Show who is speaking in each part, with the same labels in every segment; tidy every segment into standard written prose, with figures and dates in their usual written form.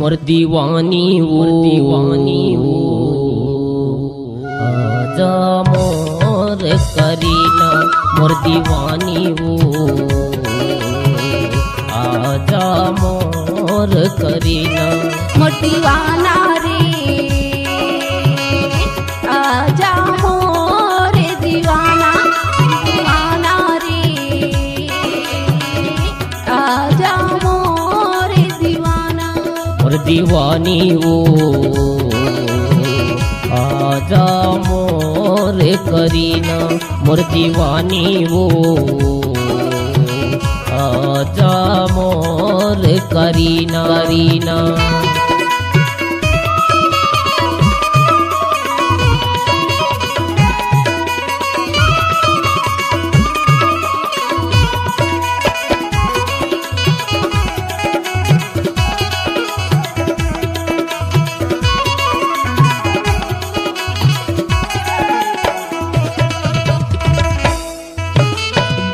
Speaker 1: मोर दीवानी वो आजा मोर करीना मोर दीवानी वो आजा मोर करीना
Speaker 2: मोर दीवाना रे आजा मोर दीवाना दीवाना रे आजा मोर दीवाना
Speaker 1: मोर दीवानी वो आजा मोर करीना मोर दीवानी वो आजा मोर करीना रीना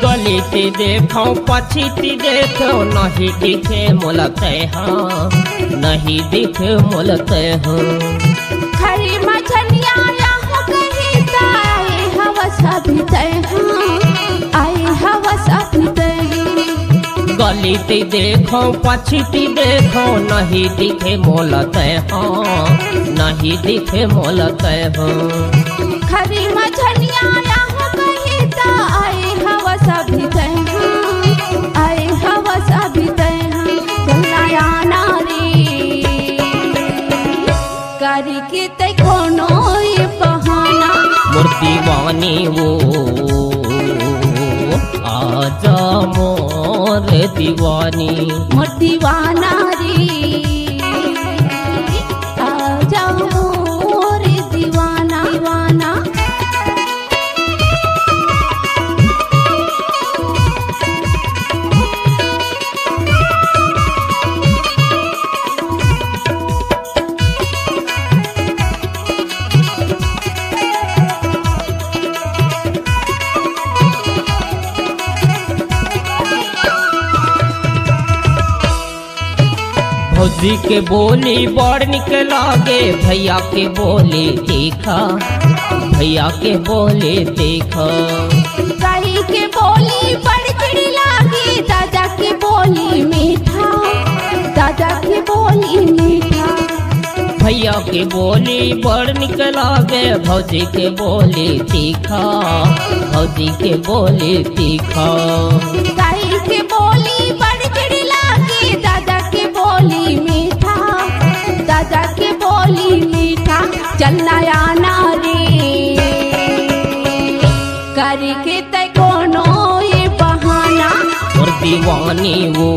Speaker 1: गलीती देखो पछीती देखो नहीं दिखे मोलते हाँ नहीं दिखे मोलते हाँ
Speaker 2: खरी मछलियाँ यहाँ कहीं आए हवस अभी तय आए हवस अभी तय
Speaker 1: गलीती देखो पछीती देखो नहीं दिखे मोलते हाँ नहीं दिखे मोलते हाँ
Speaker 2: खरी मछलियाँ यहाँ कहीं आए हवस अभी तय आए हवस अभी तय चलना नारी करी के तय कोनो ये बहाना
Speaker 1: मोर दीवानी वो आजा मोर दीवानी
Speaker 2: मोर दीवाना रे आजा मोर दीवाना दीवाना
Speaker 1: भौजी के बोली बड़ निक लागे भैया के बोली देखा भैया के बोली देखा
Speaker 2: ताई के बोली बड़ चिड़ी लागी दादा की बोली मीठा दादा की बोली मीठा
Speaker 1: भैया के बोली बड़ निक लागे भौजी के बोली तीखा भौजी के बोली तीखा
Speaker 2: ताई के बोली बड़ चिड़ी लागी दादा की बोली मीठा दादा की बोली मीठा चलना आना रे करके तय कोनो ये बहाना
Speaker 1: मोर दीवानी वो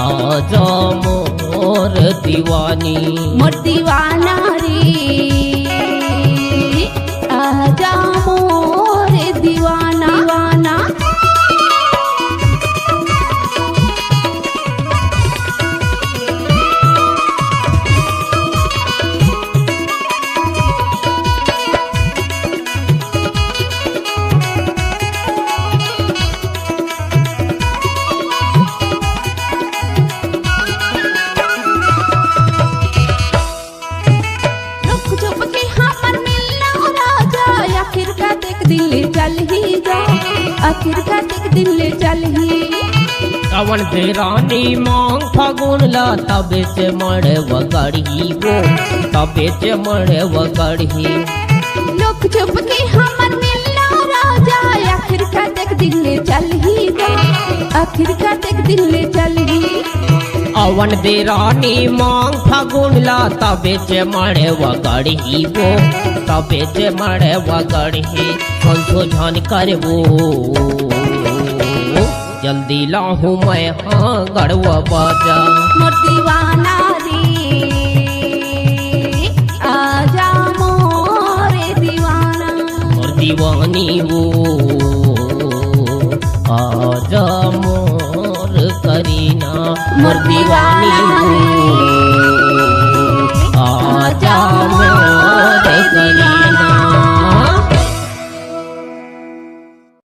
Speaker 1: आजा मोर दीवानी
Speaker 2: मोर दीवाना रे आजा मोर दीवाना दीवाना दिल चल ही जा आखिर का दिन ले चल ही
Speaker 1: कवन दे रानी मांग फागुन ला तबे से मरे वगड़ी वो तबे से मरे वगड़ी
Speaker 2: लोग चुप के हमर मिलना राजा आखिर का दिन ले चल ही जा आखिर का दिन ले चल ही
Speaker 1: अवन दे रानी मांग फागुन ला तबे से मरे वगड़ी वो तबे से मरे वगड़ी संशोधन कर वो जल्दी लाहूं मैं हाँ गड़वा बाजा
Speaker 2: मोर दीवाना रे आजा मोर दीवाना
Speaker 1: मोर दीवानी वो आजा मोर करीना मोर दीवानी वो